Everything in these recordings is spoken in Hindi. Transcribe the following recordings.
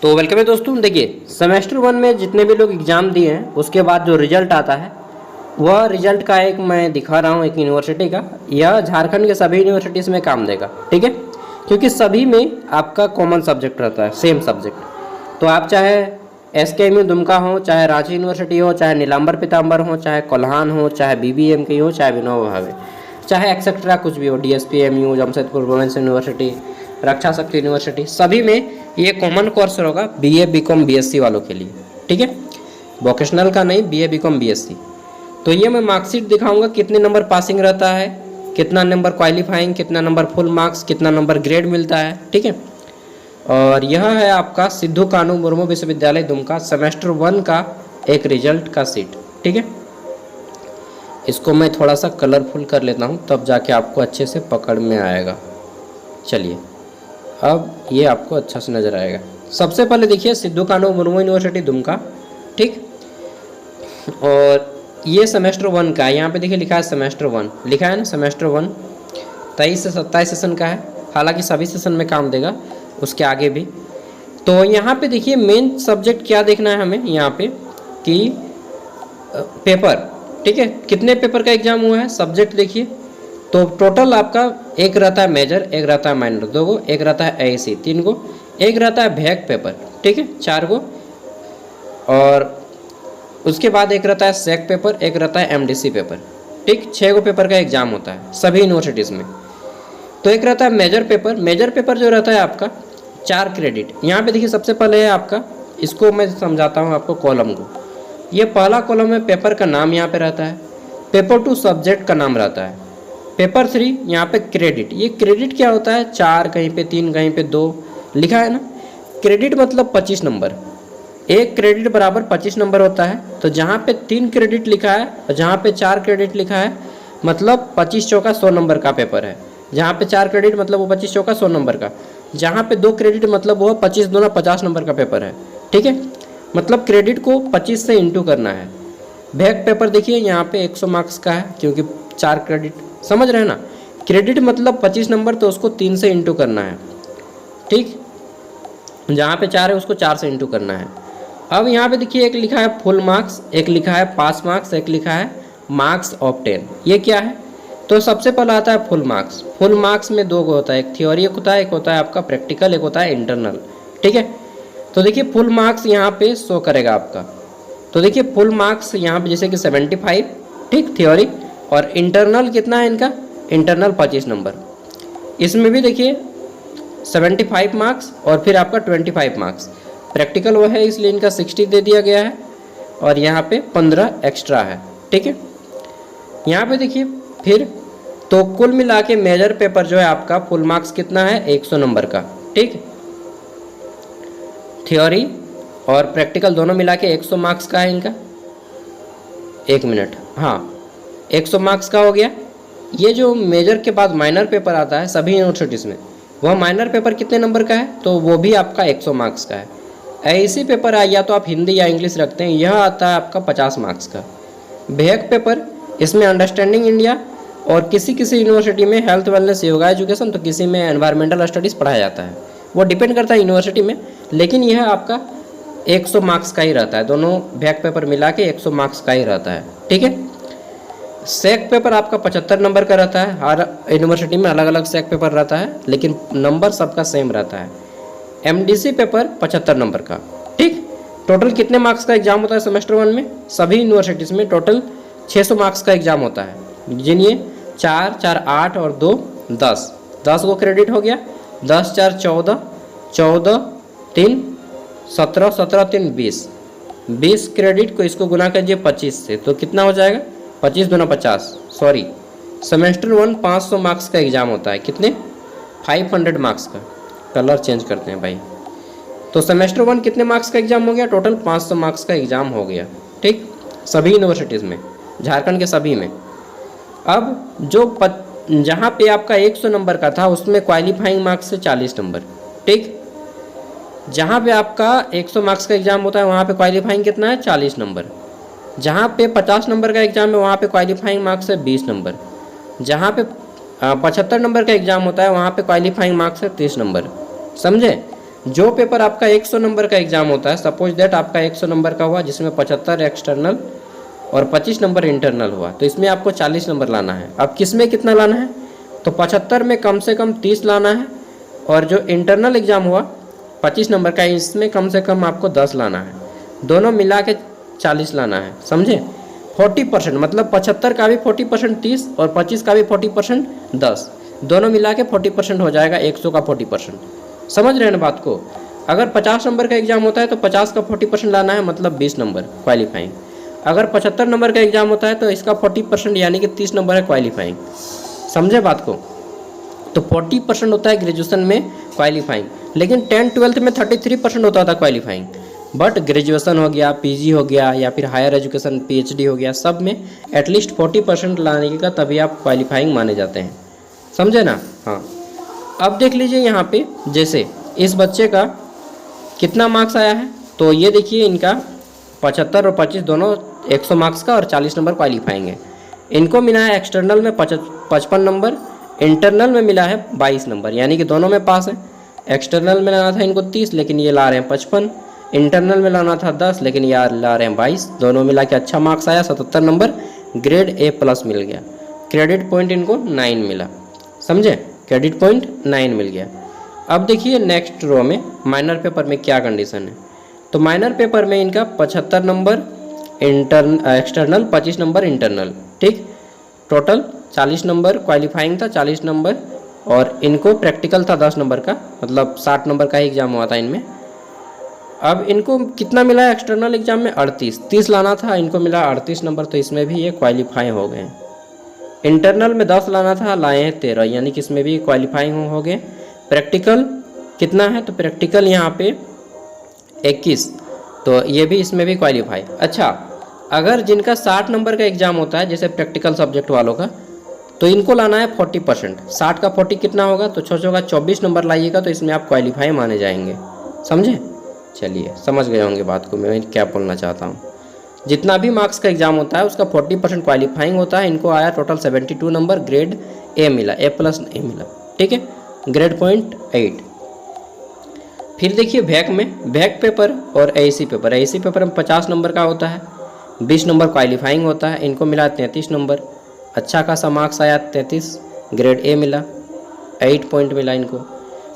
तो वेलकम है दोस्तों। देखिए सेमेस्टर 1 में जितने भी लोग एग्ज़ाम दिए हैं उसके बाद जो रिजल्ट आता है वह रिजल्ट का एक मैं दिखा रहा हूँ एक यूनिवर्सिटी का। यह झारखंड के सभी यूनिवर्सिटीज़ में काम देगा, ठीक है, क्योंकि सभी में आपका कॉमन सब्जेक्ट रहता है, सेम सब्जेक्ट। तो आप चाहे SKMU दुमका हो, चाहे रांची यूनिवर्सिटी हो, चाहे नीलांबर पीताम्बर हो, चाहे कोल्हान हो, चाहे BBMK हो, चाहे विनोबा भावे, चाहे एक्सेट्रा कुछ भी हो, DSPMU, जमशेदपुर वुमेंस यूनिवर्सिटी, रक्षा शक्ति यूनिवर्सिटी, सभी में ये कॉमन कोर्स होगा BA BCom BSc वालों के लिए, ठीक है, वोकेशनल का नहीं, BA BCom BSc। तो ये मैं मार्कशीट दिखाऊंगा कितने नंबर पासिंग रहता है, कितना नंबर क्वालिफाइंग, कितना नंबर फुल मार्क्स, कितना नंबर ग्रेड मिलता है, ठीक है। और यह है आपका सिद्धू कानू मुर्मू विश्वविद्यालय दुमका सेमेस्टर 1 का एक रिजल्ट का सीट, ठीक है। इसको मैं थोड़ा सा कलरफुल कर लेता हूँ तब जाके आपको अच्छे से पकड़ में आएगा। चलिए अब ये आपको अच्छा से नज़र आएगा। सबसे पहले देखिए सिद्धू कानू मुर्मू यूनिवर्सिटी दुमका, ठीक। और ये सेमेस्टर 1 का है, यहाँ पे देखिए लिखा है सेमेस्टर 1, लिखा है ना सेमेस्टर 1, 23 से 27 सेशन का है। हालांकि सभी सेशन में काम देगा, उसके आगे भी। तो यहाँ पे देखिए मेन सब्जेक्ट क्या देखना है हमें यहाँ पे कि पेपर, ठीक है, कितने पेपर का एग्जाम हुआ है, सब्जेक्ट देखिए। तो टोटल आपका एक रहता है मेजर, एक रहता है माइनर 2 गो, एक रहता है AEC 3 गो, एक रहता है भैक पेपर, ठीक है 4 गो, और उसके बाद एक रहता है सेक पेपर, एक रहता है MDC पेपर, ठीक। 6 गो पेपर का एग्जाम होता है सभी यूनिवर्सिटीज़ में। तो एक रहता है मेजर पेपर। मेजर पेपर जो रहता है आपका 4 क्रेडिट। यहाँ पे देखिए सबसे पहले है आपका, इसको मैं समझाता हूँ आपको कॉलम को। ये पहला कॉलम है, पेपर का नाम यहाँ पे रहता है। पेपर 2 सब्जेक्ट का नाम रहता है। पेपर 3 यहाँ पे क्रेडिट। ये क्रेडिट क्या होता है, 4 कहीं पे 3 कहीं पे 2 लिखा है ना। क्रेडिट मतलब 25 नंबर, एक क्रेडिट बराबर 25 नंबर होता है। तो जहाँ पे 3 क्रेडिट लिखा है और जहाँ पे 4 क्रेडिट लिखा है मतलब 25 चौका 100 नंबर का पेपर है। जहाँ पे 4 क्रेडिट मतलब वो 25 चौका 100 नंबर का। जहाँ पे 2 क्रेडिट मतलब वो 25 दूना 50 नंबर का पेपर है, ठीक है। मतलब क्रेडिट को 25 से इंटू करना है। भैक पेपर देखिए यहाँ पे 100 मार्क्स का है क्योंकि 4 क्रेडिट, समझ रहे हैं ना। क्रेडिट मतलब 25 नंबर, तो उसको 3 से इंटू करना है, ठीक। जहाँ पे 4 है उसको 4 से इंटू करना है। अब यहाँ पे देखिए एक लिखा है फुल मार्क्स, एक लिखा है पास मार्क्स, एक लिखा है मार्क्स ऑफ 10। ये क्या है, तो सबसे पहला आता है फुल मार्क्स। फुल मार्क्स में 2 होता है, एक थ्योरी एक होता है, एक होता है आपका प्रैक्टिकल, एक होता है इंटरनल, ठीक है। तो देखिए फुल मार्क्स यहाँ पे शो करेगा आपका। तो देखिए फुल मार्क्स यहाँ पे जैसे कि 75, ठीक, थ्योरी, और इंटरनल कितना है इनका, इंटरनल 25 नंबर। इसमें भी देखिए 75 मार्क्स और फिर आपका 25 मार्क्स। प्रैक्टिकल वो है इसलिए इनका 60 दे दिया गया है और यहाँ पे 15 एक्स्ट्रा है, ठीक है। यहाँ पे देखिए फिर तो कुल मिला के मेजर पेपर जो है आपका फुल मार्क्स कितना है, 100 नंबर का, ठीक। थ्योरी और प्रैक्टिकल दोनों मिला के 100 मार्क्स का है इनका। 1 मिनट, हाँ 100 मार्क्स का हो गया। ये जो मेजर के बाद माइनर पेपर आता है सभी यूनिवर्सिटीज़ में, वह माइनर पेपर कितने नंबर का है, तो वो भी आपका 100 मार्क्स का है। AEC पेपर या तो आप हिंदी या इंग्लिश रखते हैं, यह आता है आपका 50 मार्क्स का। भैक पेपर, इसमें अंडरस्टैंडिंग इंडिया और किसी किसी यूनिवर्सिटी में हेल्थ वेलनेस योगा एजुकेशन, तो किसी में एनवायरमेंटल स्टडीज़ पढ़ाया जाता है। वो डिपेंड करता है यूनिवर्सिटी में, लेकिन यह आपका 100 मार्क्स का ही रहता है। दोनों भैक पेपर मिला के 100 मार्क्स का ही रहता है, ठीक है। सेक पेपर आपका 75 नंबर का रहता है। हर यूनिवर्सिटी में अलग अलग सेक पेपर रहता है, लेकिन नंबर सबका सेम रहता है। MDC पेपर 75 नंबर का, ठीक। टोटल कितने मार्क्स का एग्जाम होता है सेमेस्टर 1 में, सभी यूनिवर्सिटीज़ में टोटल 600 मार्क्स का एग्जाम होता है। जिन्हें 4 4 8 और 2 10 10 को क्रेडिट हो गया। 10 4 14, 14 3 17, 17 3 20, 20 क्रेडिट को इसको गुना कीजिए 25 से, तो कितना हो जाएगा, 25 दूना 50, सॉरी सेमेस्टर 1 500 मार्क्स का एग्जाम होता है। कितने, 500 मार्क्स का। कलर चेंज करते हैं भाई। तो सेमेस्टर 1 कितने मार्क्स का एग्जाम हो गया, टोटल 500 मार्क्स का एग्जाम हो गया, ठीक, सभी यूनिवर्सिटीज़ में, झारखंड के सभी में। अब जो जहाँ पे आपका 100 नंबर का था उसमें क्वालिफाइंग मार्क्स से 40 नंबर, ठीक। जहाँ पे आपका 100 मार्क्स का एग्जाम होता है वहाँ पे क्वालिफाइंग कितना है, 40 नंबर। जहाँ पे 50 नंबर का एग्जाम है वहाँ पे क्वालिफाइंग मार्क्स है 20 नंबर। जहाँ पे 75 नंबर का एग्जाम होता है वहाँ पे क्वालिफाइंग मार्क्स है 30 नंबर, समझे। जो पेपर आपका 100 नंबर का एग्जाम होता है, सपोज दैट आपका 100 नंबर का हुआ जिसमें 75 एक्सटर्नल और 25 नंबर इंटरनल हुआ, तो इसमें आपको 40 नंबर लाना है। अब किस में कितना लाना है, तो 75 में कम से कम 30 लाना है, और जो इंटरनल एग्जाम हुआ 25 नंबर का, इसमें कम से कम आपको 10 लाना है। दोनों मिला के 40 लाना है, समझे। 40%, मतलब 75 का भी 40% 30 और 25 का भी 40% 10, दोनों मिला के 40% हो जाएगा, 100 का 40%। समझ रहे हैं ना बात को। अगर 50 नंबर का एग्जाम होता है तो 50 का 40% लाना है, मतलब 20 नंबर क्वालिफाइंग। अगर 75 नंबर का एग्जाम होता है तो इसका 40% यानी कि 30 नंबर है क्वालिफाइंग। समझे बात को। तो 40% होता है ग्रेजुएशन में क्वालिफाइंग, लेकिन 10-12 में 33% होता था क्वालिफाइंग। बट ग्रेजुएशन हो गया, पीजी हो गया, या फिर हायर एजुकेशन पीएचडी हो गया, सब में एटलीस्ट 40% लाने का तभी आप क्वालिफाइंग माने जाते हैं। समझे ना। हाँ, अब देख लीजिए यहाँ पे, जैसे इस बच्चे का कितना मार्क्स आया है, तो ये देखिए इनका 75 और 25 दोनों 100 मार्क्स का और 40 नंबर क्वालिफाइंग है। इनको मिला है एक्सटर्नल में 55 नंबर, इंटरनल में मिला है 22 नंबर, यानी कि दोनों में पास है। एक्सटर्नल में लाना था इनको 30, लेकिन ये ला रहे हैं 55। इंटरनल में लाना था 10, लेकिन ये ला रहे हैं 22। दोनों मिला के अच्छा मार्क्स आया, 77 नंबर, ग्रेड A+ मिल गया। क्रेडिट पॉइंट इनको 9 मिला। समझे, क्रेडिट पॉइंट 9 मिल गया। अब देखिए नेक्स्ट रो में माइनर पेपर में क्या कंडीशन है। तो माइनर पेपर में इनका 75 नंबर एक्सटर्नल, 25 नंबर इंटरनल, ठीक। टोटल 40 नंबर क्वालिफाइंग था, 40 नंबर, और इनको प्रैक्टिकल था 10 नंबर का, मतलब 60 नंबर का ही एग्जाम हुआ था इनमें। अब इनको कितना मिला एक्सटर्नल एग्जाम में 38, 30 लाना था, इनको मिला 38 नंबर, तो इसमें भी ये क्वालिफाई हो गए। इंटरनल में 10 लाना था, लाए हैं 13, यानी कि इसमें भी क्वालिफाइंग हो गए। प्रैक्टिकल कितना है, तो प्रैक्टिकल यहाँ पे 21, तो ये भी इसमें भी क्वालिफाई। अच्छा, अगर जिनका 60 नंबर का एग्जाम होता है, जैसे प्रैक्टिकल सब्जेक्ट वालों का, तो इनको लाना है 40%। 60 का 40 कितना होगा, तो 6 का 24 नंबर लाइएगा, तो इसमें आप क्वालिफाई माने जाएंगे। समझे। चलिए, समझ गए होंगे बात को मैं क्या बोलना चाहता हूँ। जितना भी मार्क्स का एग्जाम होता है उसका 40% क्वालिफाइंग होता है। इनको आया टोटल 72 नंबर, ग्रेड A मिला, A+ नहीं मिला, ठीक है, ग्रेड पॉइंट 8। फिर देखिए बैक में, बैक पेपर और AC पेपर। AC पेपर में 50 नंबर का होता है, 20 नंबर क्वालिफाइंग होता है। इनको मिला 33 नंबर, अच्छा खासा मार्क्स आया 33, ग्रेड A मिला, 8 पॉइंट मिला इनको।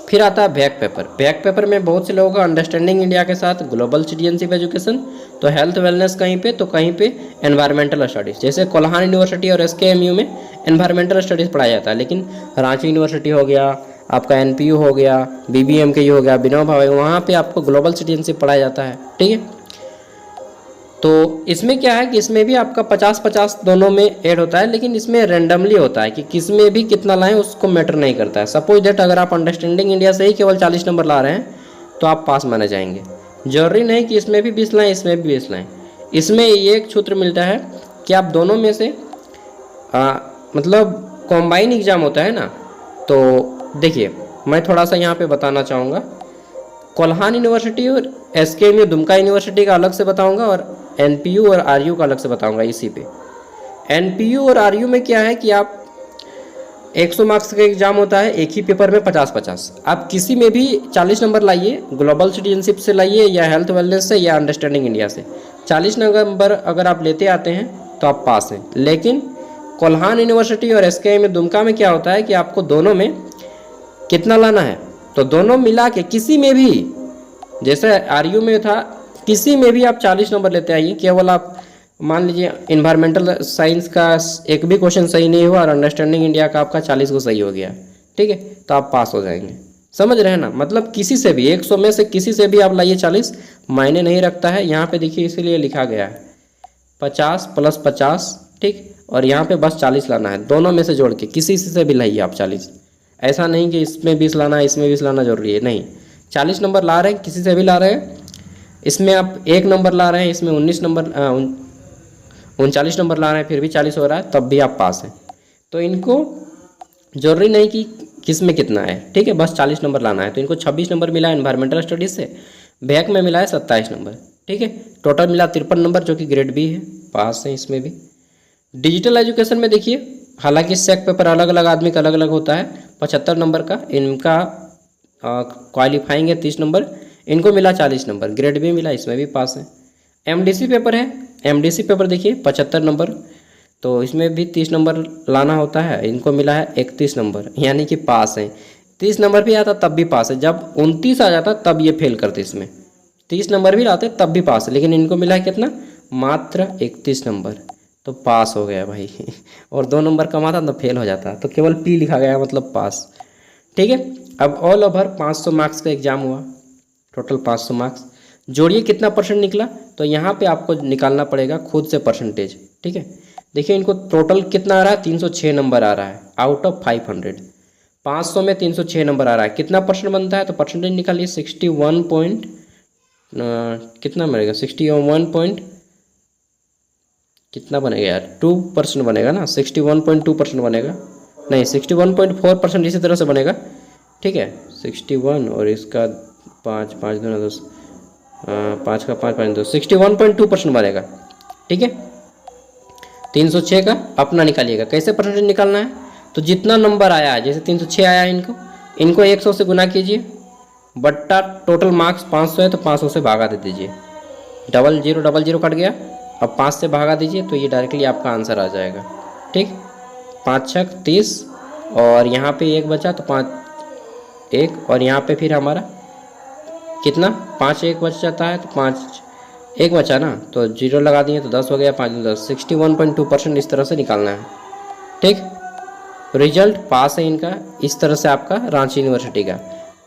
फिर आता है बैक पेपर। बैक पेपर में बहुत से लोगों का अंडरस्टैंडिंग इंडिया के साथ ग्लोबल सिटीजनशिप एजुकेशन, तो हेल्थ वेलनेस कहीं पे, तो कहीं पे एनवायरमेंटल स्टडीज़। जैसे कोल्हान यूनिवर्सिटी और SKMU में एनवायरमेंटल स्टडीज़ पढ़ाया जाता है, लेकिन रांची यूनिवर्सिटी हो गया, आपका NPU हो गया, BBMKU हो गया, विनोबा भावे, वहाँ पे आपको ग्लोबल सिटीजनशिप पढ़ाया जाता है, ठीक है। तो इसमें क्या है कि इसमें भी आपका 50-50 दोनों में ऐड होता है, लेकिन इसमें रैंडमली होता है कि किस में भी कितना लाएं उसको मैटर नहीं करता है। सपोज दैट अगर आप अंडरस्टैंडिंग इंडिया से ही केवल 40 नंबर ला रहे हैं तो आप पास माने जाएंगे। जरूरी नहीं कि इसमें भी 20 लाएँ, इसमें भी 20 लाएँ। इसमें ये एक सूत्र मिलता है कि आप दोनों में से मतलब कॉम्बाइन एग्ज़ाम होता है ना, तो देखिए मैं थोड़ा सा यहाँ पे बताना चाहूँगा। कोल्हान यूनिवर्सिटी और SKMU दुमका यूनिवर्सिटी का अलग से बताऊंगा, और NPU और RU का अलग से बताऊंगा। इसी पे NPU और RU में क्या है कि आप 100 मार्क्स का एग्जाम होता है, एक ही पेपर में 50-50। आप किसी में भी 40 नंबर लाइए, ग्लोबल सिटीजनशिप से लाइए या हेल्थ वेलनेस से या अंडरस्टैंडिंग इंडिया से, 40 नंबर अगर आप लेते आते हैं तो आप पास हैं। लेकिन कोल्हान यूनिवर्सिटी और SKMU दुमका में क्या होता है कि आपको दोनों में कितना लाना है, तो दोनों मिला के किसी में भी, जैसे RU में था, किसी में भी आप 40 नंबर लेते आइए। केवल आप मान लीजिए इन्वायरमेंटल साइंस का एक भी क्वेश्चन सही नहीं हुआ और अंडरस्टैंडिंग इंडिया का आपका 40 को सही हो गया, ठीक है, तो आप पास हो जाएंगे। समझ रहे हैं ना। मतलब किसी से भी 100 में से किसी से भी आप लाइए 40, मायने नहीं रखता है। यहाँ पे देखिए इसीलिए लिखा गया है 50 + 50, ठीक, और यहाँ पे बस 40 लाना है। दोनों में से जोड़ के किसी से भी लाइए आप 40। ऐसा नहीं कि इसमें 20 लाना है, इसमें 20 लाना जरूरी है, नहीं। 40 नंबर ला रहे हैं, किसी से भी ला रहे हैं। इसमें आप 1 नंबर ला रहे हैं, इसमें 19 नंबर 39 नंबर ला रहे हैं, फिर भी 40 हो रहा है, तब भी आप पास हैं। तो इनको जरूरी नहीं कि किस में कितना है, ठीक है, बस 40 नंबर लाना है। तो इनको 26 नंबर मिला एनवायरमेंटल स्टडीज़ से, बैक में मिला है 27 नंबर, ठीक है। टोटल मिला 53 नंबर, जो कि ग्रेड B है, पास है इसमें भी। डिजिटल एजुकेशन में देखिए, हालांकि सेक पेपर अलग अलग आदमी का अलग अलग होता है। 75 नंबर का इनका क्वालिफाइंग है 30 नंबर, इनको मिला 40 नंबर, ग्रेड बी मिला, इसमें भी पास है। एमडीसी पेपर है, एमडीसी पेपर देखिए 75 नंबर, तो इसमें भी 30 नंबर लाना होता है, इनको मिला है 31 नंबर, यानी कि पास है। 30 नंबर भी आता तब भी पास है, जब 29 आ जाता तब ये फेल करते, इसमें 30 नंबर भी लाते तब भी पास है, लेकिन इनको मिला है कितना, मात्र 31 नंबर, तो पास हो गया भाई और 2 नंबर कम आता तो फेल हो जाता, तो केवल पी लिखा गया मतलब पास। ठीक है, अब ऑल ओवर 500 मार्क्स का एग्जाम हुआ, टोटल 500 मार्क्स, जोड़िए कितना परसेंट निकला, तो यहाँ पे आपको निकालना पड़ेगा खुद से परसेंटेज। ठीक है, देखिए इनको टोटल कितना आ रहा है, 306 नंबर आ रहा है आउट ऑफ 500, 500 में 306 नंबर आ रहा है, कितना परसेंट बनता है, तो परसेंटेज निकालिए 61 पॉइंट कितना बनेगा, 61 पॉइंट कितना बनेगा यार, 2% बनेगा ना, 61.2% बनेगा, नहीं 61.4% इसी तरह से बनेगा। ठीक है, 61 और इसका 5 5 2 10 5 का 5 5 2 61.2% बनेगा। ठीक है, 306 का अपना निकालिएगा, कैसे परसेंटेज निकालना है, तो जितना नंबर आया है, जैसे 306 आया है, इनको 100 से गुना कीजिए, बट्टा टोटल मार्क्स 500 है तो 500 से भागा दे दीजिए, 0000 कट गया, अब 5 से भागा दीजिए तो ये डायरेक्टली आपका आंसर आ जाएगा। ठीक, 5 छक 30 और यहाँ पे 1 बचा तो 5 1 और यहाँ पे फिर हमारा कितना 5 1 बच जाता है, तो 5 1 बचा ना, तो 0 लगा दिए तो 10 हो गया, 5 10, 61.2% इस तरह से निकालना है। ठीक, रिजल्ट पास है इनका, इस तरह से आपका रांची यूनिवर्सिटी का।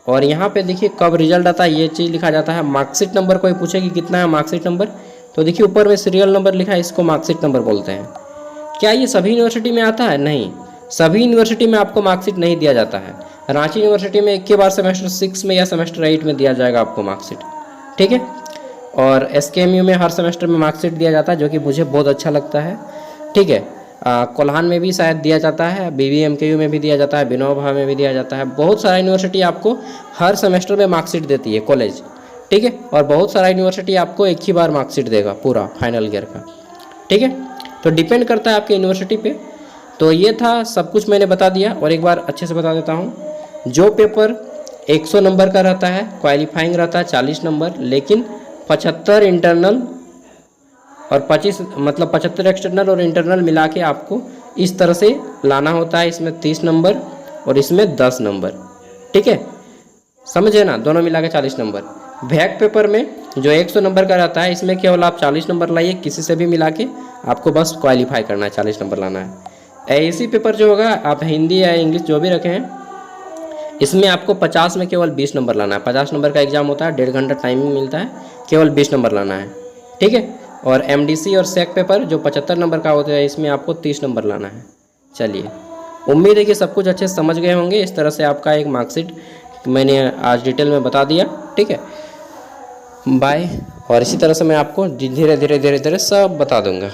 और यहाँ पे देखिए कब रिजल्ट आता है, ये चीज़ लिखा जाता है, मार्कशीट नंबर। कोई पूछे कि कितना है मार्कशीट नंबर, तो देखिए ऊपर में सीरियल नंबर लिखा है, इसको मार्कशीट नंबर बोलते हैं। क्या ये सभी यूनिवर्सिटी में आता है, नहीं, सभी यूनिवर्सिटी में आपको मार्कशीट नहीं दिया जाता है। रांची यूनिवर्सिटी में एक के बार सेमेस्टर 6 में या सेमेस्टर 8 में दिया जाएगा आपको मार्कशीट। ठीक है, और एसकेएमयू में हर सेमेस्टर में मार्कशीट दिया जाता है, जो कि मुझे बहुत अच्छा लगता है। ठीक है, कोल्हान में भी शायद दिया जाता है, बीबीएमकेयू में भी दिया जाता है, विनोबा में भी दिया जाता है, बहुत सारा यूनिवर्सिटी आपको हर सेमेस्टर में मार्कशीट देती है कॉलेज। ठीक है, और बहुत सारा यूनिवर्सिटी आपको एक ही बार मार्कशीट देगा पूरा फाइनल ईयर का। ठीक है, तो डिपेंड करता है आपके यूनिवर्सिटी पे। तो ये था सब कुछ मैंने बता दिया, और एक बार अच्छे से बता देता हूँ, जो पेपर 100 नंबर का रहता है, क्वालिफाइंग रहता है 40 नंबर, लेकिन 75 इंटरनल और 25 मतलब 75 एक्सटर्नल और इंटरनल मिला के आपको इस तरह से लाना होता है। इसमें 30 नंबर और इसमें 10 नंबर। ठीक है, समझे ना, दोनों मिला के 40 नंबर। बैक पेपर में जो 100 नंबर का रहता है, इसमें केवल आप 40 नंबर लाइए, किसी से भी मिला के आपको बस क्वालिफाई करना है, 40 नंबर लाना है। एएसी पेपर जो होगा, आप हिंदी या इंग्लिश जो भी रखे हैं, इसमें आपको 50 में केवल 20 नंबर लाना है। 50 नंबर का एग्जाम होता है, 1.5 घंटा टाइमिंग मिलता है, केवल 20 नंबर लाना है। ठीक है, और एमडीसी और सेक पेपर जो 75 नंबर का होता है, इसमें आपको 30 नंबर लाना है। चलिए, उम्मीद है कि सब कुछ अच्छे से समझ गए होंगे। इस तरह से आपका एक मार्कशीट मैंने आज डिटेल में बता दिया। ठीक है, बाय। और इसी तरह से मैं आपको धीरे धीरे सब बता दूंगा।